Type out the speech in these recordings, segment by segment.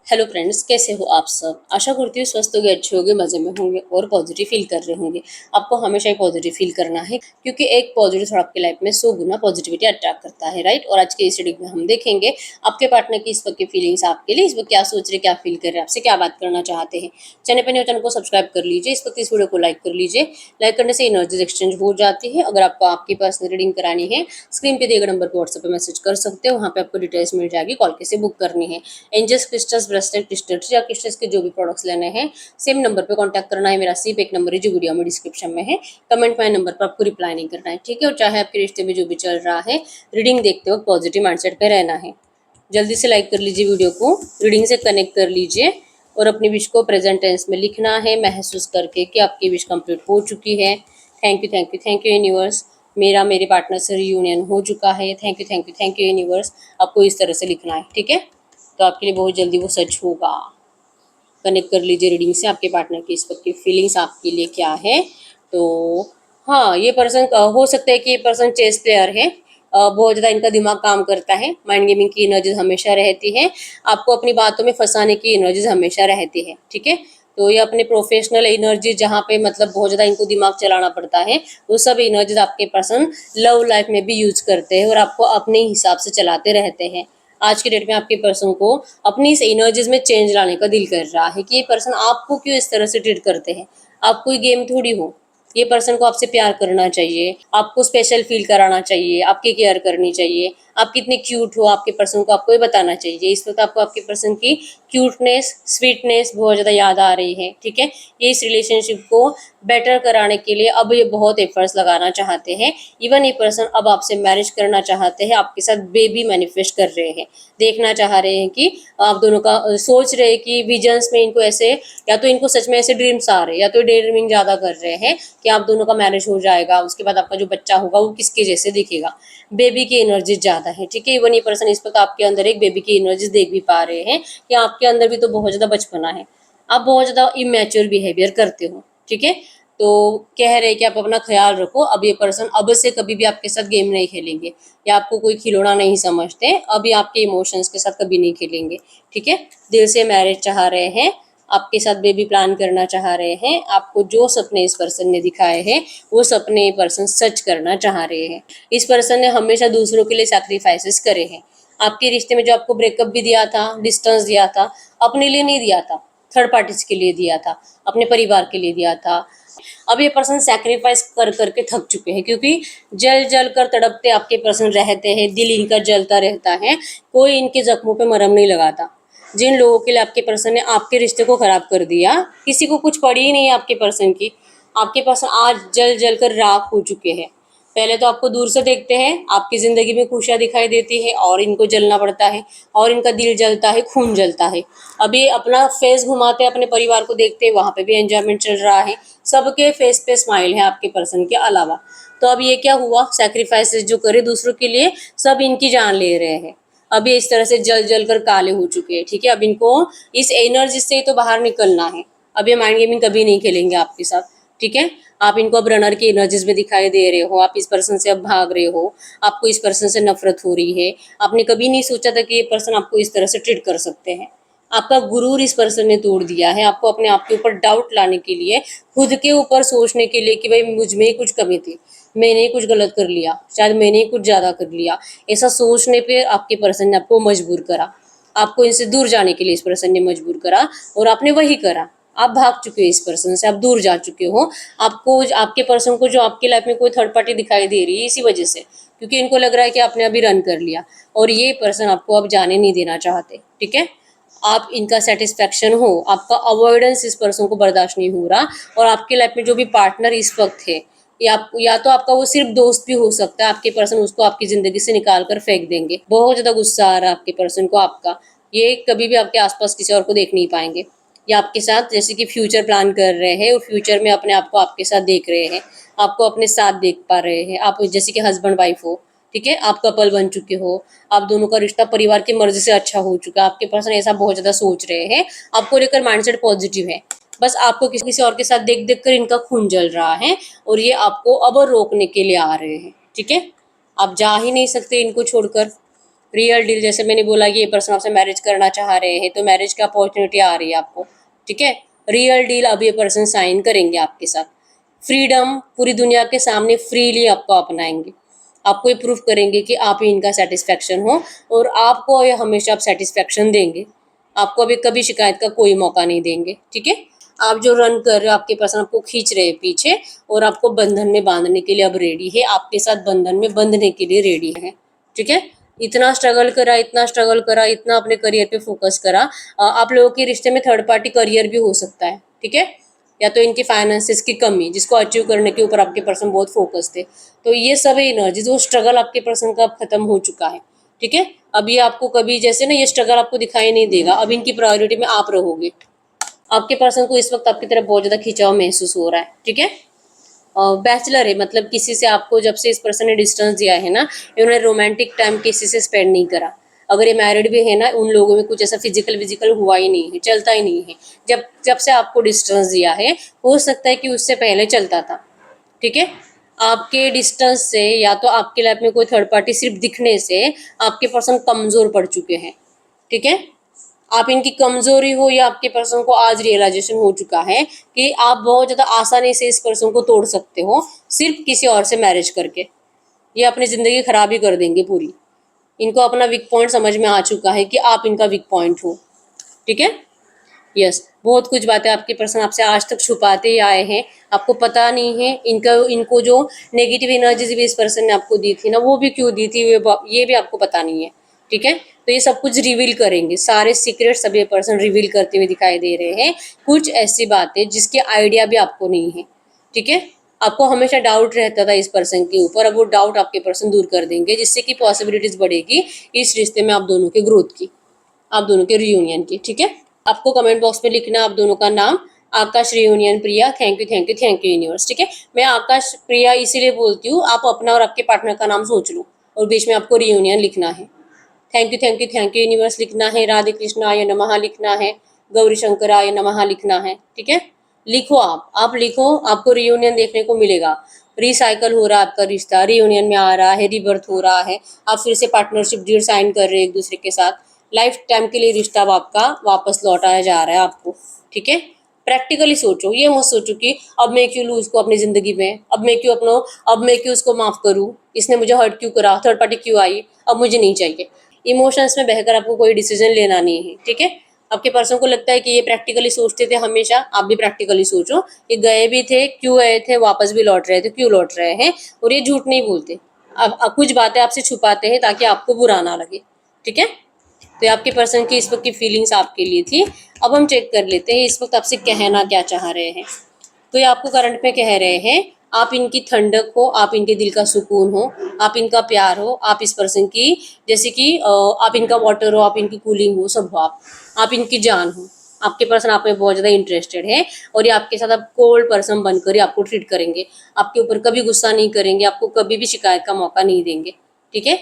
Hello friends, कैसे हो आप सब। आशा करती हूँ स्वस्थ होंगे, अच्छे होंगे, मजे में होंगे और पॉजिटिव फील कर रहे होंगे। आपको हमेशा ही पॉजिटिव फील करना है, क्योंकि एक पॉजिटिव थॉट आपकी लाइफ में 100 गुना पॉजिटिविटी अट्रैक्ट करता है, राइट। और आज के इस वीडियो में हम देखेंगे आपके पार्टनर की इस वक्त की फीलिंग्स आपके लिए, इस वक्त क्या सोच रहे, क्या फील कर रहे हैं, आपसे क्या बात करना चाहते हैं। चैनल को सब्सक्राइब कर लीजिए, इस वक्त इस वीडियो को लाइक कर लीजिए। लाइक करने से एनर्जीज एक्सचेंज हो जाती है। अगर आपको आपकी पर्सनल रीडिंग करानी है, स्क्रीन पे दिए गए नंबर पर व्हाट्सएप पे मैसेज कर सकते हो, वहाँ पे आपको डिटेल्स मिल जाएगी, कॉल कैसे बुक करनी है। एंजल्स, क्रिस्टल्स, ब्रेसलेट, क्रिस्टल्स या क्रिस्टल्स के जो भी प्रोडक्ट्स लेने हैं, सेम नंबर पे कांटेक्ट करना है। मेरा सिर्फ एक नंबर है जो वीडियो में डिस्क्रिप्शन में है। कमेंट में नंबर पर आपको रिप्लाई नहीं करना है, ठीक है। और चाहे आपके रिश्ते में जो भी चल रहा है, रीडिंग देखते वक्त पॉजिटिव माइंडसेट पे रहना है। जल्दी से लाइक कर लीजिए वीडियो को, रीडिंग से कनेक्ट कर लीजिए और अपनी विश को प्रेजेंट टेंस में लिखना है, महसूस करके कि आपकी विश कंप्लीट हो चुकी है। Thank you, thank you, thank you universe. मेरा मेरे पार्टनर से रियूनियन हो चुका है। Thank you, thank you, thank you universe. आपको इस तरह से लिखना है, ठीक है। तो आपके लिए बहुत जल्दी वो सच होगा। कनेक्ट कर लीजिए रीडिंग से, आपके पार्टनर की इस वक्त की फीलिंग्स आपके लिए क्या है। तो हाँ, ये पर्सन हो सकता है कि ये पर्सन चेस प्लेयर है। बहुत ज़्यादा इनका दिमाग काम करता है। माइंड गेमिंग की एनर्जीज हमेशा रहती है। आपको अपनी बातों में फंसाने की एनर्जीज हमेशा रहती है, ठीक है। तो ये अपने प्रोफेशनल एनर्जी जहाँ पे मतलब बहुत ज़्यादा इनको दिमाग चलाना पड़ता है, वो सब एनर्जीज आपके पर्सन लव लाइफ में भी यूज करते हैं और आपको अपने हिसाब से चलाते रहते हैं। आज के डेट में आपके पर्सन को अपनी इस एनर्जीज में चेंज लाने का दिल कर रहा है कि ये पर्सन आपको क्यों इस तरह से ट्रीट करते हैं। आप कोई गेम थोड़ी हो। ये पर्सन को आपसे प्यार करना चाहिए, आपको स्पेशल फील कराना चाहिए, आपकी केयर करनी चाहिए। आप कितने क्यूट हो, आपके पर्सन को आपको ये बताना चाहिए। इस वक्त आपको आपके पर्सन की क्यूटनेस, स्वीटनेस बहुत ज़्यादा याद आ रही है, ठीक है। ये इस रिलेशनशिप को बेटर कराने के लिए अब ये बहुत एफर्ट्स लगाना चाहते हैं। इवन ये पर्सन अब आपसे मैरिज करना चाहते हैं, आपके साथ बेबी मैनिफेस्ट कर रहे हैं। देखना चाह रहे हैं कि आप दोनों का सोच रहे हैं कि विजन्स में इनको ऐसे, या तो इनको सच में ऐसे ड्रीम्स आ रहे हैं, या तो डे ड्रीमिंग ज़्यादा कर रहे हैं कि आप दोनों का मैरिज हो जाएगा, उसके बाद आपका जो बच्चा होगा वो किसके जैसे दिखेगा। बेबी की एनर्जी ज़्यादा है, ठीक है। इवन ये पर्सन इस वक्त आपके अंदर एक बेबी की एनर्जी देख भी पा रहे हैं कि आपके अंदर भी तो बहुत ज़्यादा बचपना है। आप बहुत ज़्यादा इमेच्योर बिहेवियर करते हो, ठीक है। तो कह रहे हैं कि आप अपना ख्याल रखो। अब ये पर्सन अब से कभी भी आपके साथ गेम नहीं खेलेंगे या आपको कोई खिलौना नहीं समझते। अभी आपके इमोशंस के साथ कभी नहीं खेलेंगे, ठीक है। दिल से मैरिज चाह रहे हैं, आपके साथ बेबी प्लान करना चाह रहे हैं। आपको जो सपने इस पर्सन ने दिखाए हैं, वो सपने ये पर्सन सच करना चाह रहे हैं। इस पर्सन ने हमेशा दूसरों के लिए सैक्रिफाइसेस करे हैं। आपके रिश्ते में जो आपको ब्रेकअप भी दिया था, डिस्टेंस दिया था, अपने लिए नहीं दिया था, थर्ड पार्टीज के लिए दिया था, अपने परिवार के लिए दिया था। अब ये पर्सन सैक्रिफाइस कर करके थक चुके हैं, क्योंकि जल जल कर तड़पते आपके पर्सन रहते हैं। दिल इनका जलता रहता है, कोई इनके जख्मों पे मरहम नहीं लगाता। जिन लोगों के लिए आपके पर्सन ने आपके रिश्ते को खराब कर दिया, किसी को कुछ पड़ी ही नहीं है आपके पर्सन की। आपके पर्सन आज जल जल कर राख हो चुके हैं। पहले तो आपको दूर से देखते हैं, आपकी ज़िंदगी में खुशियाँ दिखाई देती है और इनको जलना पड़ता है और इनका दिल जलता है, खून जलता है। अभी अपना फेस घुमाते हैं, अपने परिवार को देखते हैं, वहाँ पे भी एंजॉयमेंट चल रहा है। सबके फेस पे स्माइल है आपके पर्सन के अलावा। तो अब ये क्या हुआ, सैक्रिफाइसेस जो करे दूसरों के लिए, सब इनकी जान ले रहे हैं। अब ये इस तरह से जल जल कर काले हो चुके हैं, ठीक है। अब इनको इस एनर्जी से तो बाहर निकलना है। अब ये माइंड गेमिंग कभी नहीं खेलेंगे आपके साथ, ठीक है। आप इनको अब रनर की एनर्जीज में दिखाई दे रहे हो। आप इस पर्सन से अब भाग रहे हो, आपको इस पर्सन से नफरत हो रही है। आपने कभी नहीं सोचा था कि ये पर्सन आपको इस तरह से ट्रीट कर सकते हैं। आपका गुरूर इस पर्सन ने तोड़ दिया है। आपको अपने आप के ऊपर डाउट लाने के लिए, खुद के ऊपर सोचने के लिए कि भाई मुझ में ही कुछ कमी थी, मैंने ही कुछ गलत कर लिया, शायद मैंने ही कुछ ज़्यादा कर लिया, ऐसा सोचने पे आपके पर्सन ने आपको मजबूर करा। आपको इनसे दूर जाने के लिए इस पर्सन ने मजबूर करा और आपने वही करा। आप भाग चुके हो इस पर्सन से, आप दूर जा चुके हो। आपको आपके पर्सन को जो आपकी लाइफ में कोई थर्ड पार्टी दिखाई दे रही है इसी वजह से, क्योंकि इनको लग रहा है कि आपने अभी रन कर लिया और ये पर्सन आपको अब जाने नहीं देना चाहते, ठीक है। आप इनका सेटिस्फेक्शन हो, आपका अवॉइडेंस इस पर्सन को बर्दाश्त नहीं हो रहा। और आपके लाइफ में जो भी पार्टनर इस वक्त है, या तो आपका वो सिर्फ दोस्त भी हो सकता है, आपके पर्सन उसको आपकी जिंदगी से निकाल कर फेंक देंगे। बहुत ज्यादा गुस्सा आ रहा है आपके पर्सन को आपका। ये कभी भी आपके आसपास किसी और को देख नहीं पाएंगे। या आपके साथ जैसे कि फ्यूचर प्लान कर रहे हैं और फ्यूचर में अपने आप को आपके साथ देख रहे हैं, आपको अपने साथ देख पा रहे हैं। आप जैसे कि हस्बैंड वाइफ हो, ठीक है, आप कपल बन चुके हो, आप दोनों का रिश्ता परिवार की मर्जी से अच्छा हो चुका है। आपके पर्सन ऐसा बहुत ज्यादा सोच रहे हैं, आपको लेकर माइंडसेट पॉजिटिव है। बस आपको किसी और के साथ देख देख कर इनका खून जल रहा है और ये आपको अब रोकने के लिए आ रहे हैं, ठीक है। आप जा ही नहीं सकते इनको छोड़कर। रियल डील, जैसे मैंने बोला कि ये पर्सन आपसे मैरिज करना चाह रहे हैं तो मैरिज की अपॉर्चुनिटी आ रही है आपको, ठीक है। रियल डील अब ये पर्सन साइन करेंगे आपके साथ। फ्रीडम पूरी दुनिया के सामने फ्रीली आपको अपनाएंगे, आपको ये प्रूफ करेंगे कि आप ही इनका सेटिस्फेक्शन हो और आपको ये हमेशा आप सेटिस्फेक्शन देंगे, आपको अभी कभी शिकायत का कोई मौका नहीं देंगे, ठीक है। आप जो रन कर रहे हो, आपके पर्सन आपको खींच रहे हैं पीछे और आपको बंधन में बांधने के लिए अब रेडी है, आपके साथ बंधन में बंधने के लिए रेडी है, ठीक है। इतना स्ट्रगल करा, इतना स्ट्रगल करा, इतना अपने करियर पे फोकस करा। आप लोगों के रिश्ते में थर्ड पार्टी करियर भी हो सकता है, ठीक है, या तो इनकी फाइनेंसेस की कमी जिसको अचीव करने के ऊपर आपके पर्सन बहुत फोकस थे, तो ये सब एनर्जी जो स्ट्रगल आपके पर्सन का अब खत्म हो चुका है, ठीक है। अब ये आपको कभी जैसे ना ये स्ट्रगल आपको दिखाई नहीं देगा, अब इनकी प्रायोरिटी में आप रहोगे। आपके पर्सन को इस वक्त आपकी तरफ बहुत ज्यादा खिंचाव महसूस हो रहा है, ठीक है। बैचलर है, मतलब किसी से आपको जब से इस पर्सन ने डिस्टेंस दिया है ना, इन्होंने रोमांटिक टाइम किसी से स्पेंड नहीं करा। अगर ये मैरिड भी है ना, उन लोगों में कुछ ऐसा फिजिकल विजिकल हुआ ही नहीं है, चलता ही नहीं है। जब जब से आपको डिस्टेंस दिया है, हो सकता है कि उससे पहले चलता था, ठीक है। आपके डिस्टेंस से या तो आपके लाइफ में कोई थर्ड पार्टी सिर्फ दिखने से आपके पर्सन कमजोर पड़ चुके हैं, ठीक है। आप इनकी कमजोरी हो या आपके पर्सन को आज रियलाइजेशन हो चुका है कि आप बहुत ज्यादा आसानी से इस पर्सन को तोड़ सकते हो सिर्फ किसी और से मैरिज करके। ये अपनी जिंदगी खराब ही कर देंगे पूरी। इनको अपना वीक पॉइंट समझ में आ चुका है कि आप इनका वीक पॉइंट हो, ठीक है। यस, बहुत कुछ बातें आपके पर्सन आपसे आज तक छुपाते ही आए हैं, आपको पता नहीं है। इनको जो नेगेटिव एनर्जीज भी इस पर्सन ने आपको दी थी ना, वो भी क्यों दी थी ये भी आपको पता नहीं है, ठीक है। तो ये सब कुछ रिवील करेंगे, सारे सीक्रेट सभी पर्सन रिवील करते हुए दिखाई दे रहे हैं। कुछ ऐसी बातें जिसके आइडिया भी आपको नहीं है, ठीक है। आपको हमेशा डाउट रहता था इस पर्सन के ऊपर, अब वो डाउट आपके पर्सन दूर कर देंगे, जिससे कि पॉसिबिलिटीज बढ़ेगी इस रिश्ते में आप दोनों के ग्रोथ की, आप दोनों के रियूनियन की, ठीक है। आपको कमेंट बॉक्स में लिखना आप दोनों का नाम, Akash reunion Priya. Thank you thank you thank you universe, ठीक है। मैं आकाश प्रिया इसीलिए बोलती हूँ, आप अपना और आपके पार्टनर का नाम सोच लो और बीच में आपको रियूनियन लिखना है। थैंक यू यूनिवर्स लिखना है, राधे कृष्णाय नमः लिखना है, गौरी शंकराय नमः लिखना है, ठीक है। लिखो, आप लिखो, आपको रियूनियन देखने को मिलेगा। रिसाइकल हो रहा है आपका रिश्ता, रियूनियन में आ रहा है, रिबर्थ हो रहा है, आप फिर से पार्टनरशिप डील साइन कर रहे हैं एक दूसरे के साथ। लाइफ टाइम के लिए रिश्ता अब आपका वापस लौटाया जा रहा है आपको, ठीक है। प्रैक्टिकली सोचो, ये मत सोचो कि अब मैं क्यों लूँ उसको अपनी जिंदगी में, अब मैं क्यों उसको माफ करूँ, इसने मुझे हर्ट क्यों करा, थर्ड पार्टी क्यों आई, अब मुझे नहीं चाहिए। इमोशंस में बहकर आपको कोई डिसीजन लेना नहीं है, ठीक है। आपके पर्सन को लगता है कि ये प्रैक्टिकली सोचते थे हमेशा, आप भी प्रैक्टिकली सोचो। ये गए भी थे, क्यों गए थे, वापस भी लौट रहे थे, क्यों लौट रहे हैं, और ये झूठ नहीं बोलते। अब कुछ बातें आपसे छुपाते हैं ताकि आपको बुरा ना लगे, ठीक है। तो ये आपके पर्सन की इस वक्त की फीलिंग्स आपके लिए थी। अब हम चेक कर लेते हैं इस वक्त आपसे कहना क्या चाह रहे हैं। तो ये आपको करंट में कह रहे हैं, आप इनकी ठंडक हो, आप इनके दिल का सुकून हो, आप इनका प्यार हो, आप इस पर्सन की जैसे कि आप इनका वाटर हो, आप इनकी कूलिंग हो, सब हो आप इनकी जान हो। आपके पर्सन आप में बहुत ज़्यादा इंटरेस्टेड है और ये आपके साथ अब कोल्ड पर्सन बनकर ही आपको ट्रीट करेंगे। आपके ऊपर कभी गुस्सा नहीं करेंगे, आपको कभी भी शिकायत का मौका नहीं देंगे, ठीक है।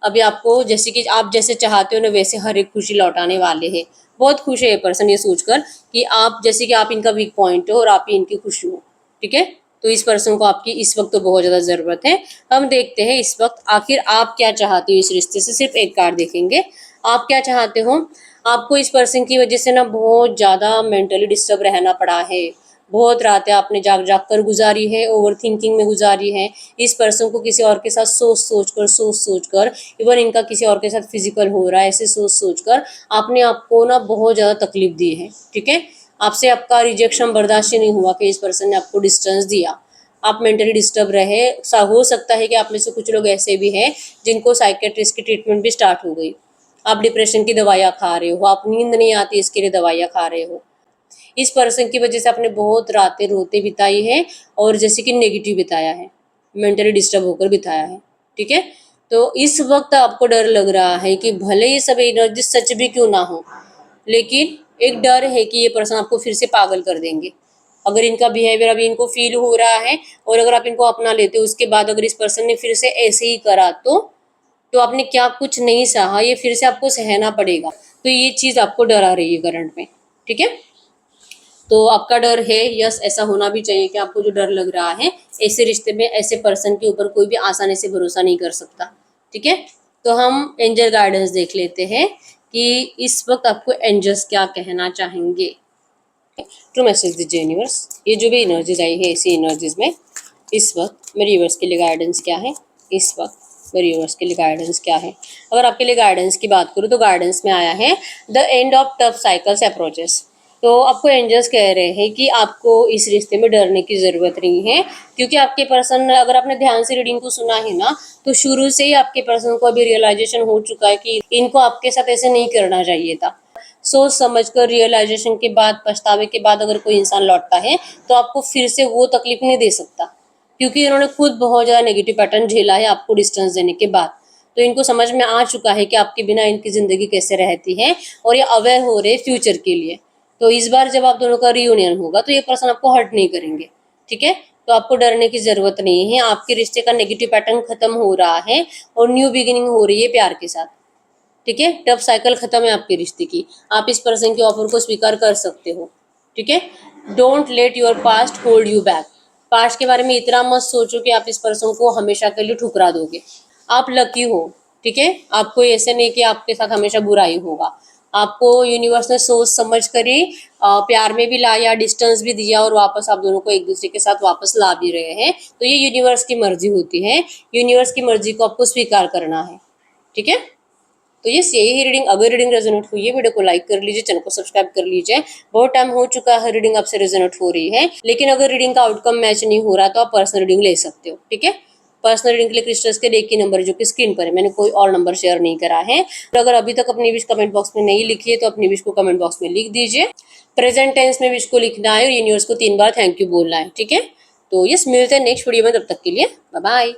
अभी आपको जैसे कि आप जैसे चाहते हो ना वैसे हर एक खुशी लौटाने वाले हैं। बहुत खुश है ये पर्सन ये सोचकर कि आप जैसे कि आप इनका वीक पॉइंट हो और आप ही इनकी खुशी हो, ठीक है। तो इस पर्सन को आपकी इस वक्त तो बहुत ज़्यादा ज़रूरत है। हम देखते हैं इस वक्त आखिर आप क्या चाहते हो इस रिश्ते से, सिर्फ एक कार्ड देखेंगे। आप क्या चाहते हो। आपको इस पर्सन की वजह से ना बहुत ज़्यादा मेंटली डिस्टर्ब रहना पड़ा है। बहुत रातें आपने जाग जाग कर गुजारी है, ओवर थिंकिंग में गुजारी है। इस पर्सन को किसी और के साथ सोच सोच कर इवन इनका किसी और के साथ फिजिकल हो रहा है, ऐसे सोच कर आपने आपको ना बहुत ज़्यादा तकलीफ दी है, ठीक है। आपसे आपका रिजेक्शन बर्दाश्त नहीं हुआ कि इस पर्सन ने आपको डिस्टेंस दिया। आप मेंटली डिस्टर्ब रहे। हो सकता है कि आप में से कुछ लोग ऐसे भी हैं जिनको साइकेट्रिस्ट की ट्रीटमेंट भी स्टार्ट हो गई। आप डिप्रेशन की दवाइयाँ खा रहे हो, आप नींद नहीं आती इसके लिए दवाइयाँ खा रहे हो। इस पर्सन की वजह से आपने बहुत रातें रोते बिताई है और जैसे कि नेगेटिव बिताया है, मेंटली डिस्टर्ब होकर बिताया है, ठीक है। तो इस वक्त आपको डर लग रहा है कि भले ये सब एनर्जी सच भी क्यों ना हो, लेकिन एक डर है कि ये पर्सन आपको फिर से पागल कर देंगे। अगर इनका बिहेवियर अभी इनको फील हो रहा है और अगर आप इनको अपना लेते हो, उसके बाद अगर इस पर्सन ने फिर से ऐसे ही करा तो आपने क्या कुछ नहीं सहा, ये फिर से आपको सहना पड़ेगा। तो ये चीज़ आपको डरा रही है करंट में, ठीक है। तो आपका डर है, यस, ऐसा होना भी चाहिए कि आपको जो डर लग रहा है, ऐसे रिश्ते में ऐसे पर्सन के ऊपर कोई भी आसानी से भरोसा नहीं कर सकता, ठीक है। तो हम एंजल गाइडेंस देख लेते हैं कि इस वक्त आपको एंजल्स क्या कहना चाहेंगे। ट्रू मैसेज दीजिए यूनिवर्स, ये जो भी एनर्जीज आई है इसी एनर्जीज में इस वक्त मेरे यूनिवर्स के लिए गाइडेंस क्या है, इस वक्त मेरे यूनिवर्स के लिए गाइडेंस क्या है। अगर आपके लिए गाइडेंस की बात करूँ तो गाइडेंस में आया है the end of tough cycles approaches. तो आपको एंजल्स कह रहे हैं कि आपको इस रिश्ते में डरने की ज़रूरत नहीं है, क्योंकि आपके पर्सन, अगर आपने ध्यान से रीडिंग को सुना है ना, तो शुरू से ही आपके पर्सन को अभी रियलाइजेशन हो चुका है कि इनको आपके साथ ऐसे नहीं करना चाहिए था। सोच समझकर, रियलाइजेशन के बाद, पछतावे के बाद अगर कोई इंसान लौटता है तो आपको फिर से वो तकलीफ नहीं दे सकता, क्योंकि इन्होंने खुद बहुत ज़्यादा नेगेटिव पैटर्न झेला है आपको डिस्टेंस देने के बाद। तो इनको समझ में आ चुका है कि आपके बिना इनकी ज़िंदगी कैसे रहती है, और ये अवेयर हो रहे हैं फ्यूचर के लिए। तो इस बार जब आप दोनों का रियूनियन होगा तो ये पर्सन आपको हर्ट नहीं करेंगे, ठीक है। तो आपको डरने की ज़रूरत नहीं है, आपके रिश्ते का नेगेटिव पैटर्न खत्म हो रहा है और न्यू बिगिनिंग हो रही है प्यार के साथ, ठीक है। टफ साइकिल खत्म है आपके रिश्ते की, आप इस पर्सन के ऑफर को स्वीकार कर सकते हो, ठीक है। Don't let your past hold you back. Past के बारे में इतना मत सोचो कि आप इस पर्सन को हमेशा के लिए ठुकरा दोगे। आप लकी हो, ठीक है। आपको ऐसे नहीं कि आपके साथ हमेशा बुराई होगा। आपको यूनिवर्स ने सोच समझ कर ही प्यार में भी लाया, डिस्टेंस भी दिया, और वापस आप दोनों को एक दूसरे के साथ वापस ला भी रहे हैं। तो ये यूनिवर्स की मर्जी होती है, यूनिवर्स की मर्जी को आपको स्वीकार करना है, ठीक है। तो ये यही रीडिंग। अगर रीडिंग रेजोनेट हुई है, वीडियो को लाइक कर लीजिए, चैनल को सब्सक्राइब कर लीजिए। बहुत टाइम हो चुका है रीडिंग आपसे रेजोनेट हो रही है, लेकिन अगर रीडिंग का आउटकम मैच नहीं हो रहा तो आप पर्सनल रीडिंग ले सकते हो, ठीक है। पर्सनल रीडिंग के लिए क्रिस्टल्स के एक ही नंबर जो कि स्क्रीन पर है, मैंने कोई और नंबर शेयर नहीं करा है। और अगर अभी तक अपनी विश कमेंट बॉक्स में नहीं लिखी है तो अपनी विश को कमेंट बॉक्स में लिख दीजिए। प्रेजेंट टेंस में विश को लिखना है और यूनिवर्स को 3 बार थैंक यू बोलना है, ठीक है। तो यस, मिलते हैं नेक्स्ट वीडियो में, तब तक के लिए बाय बाय।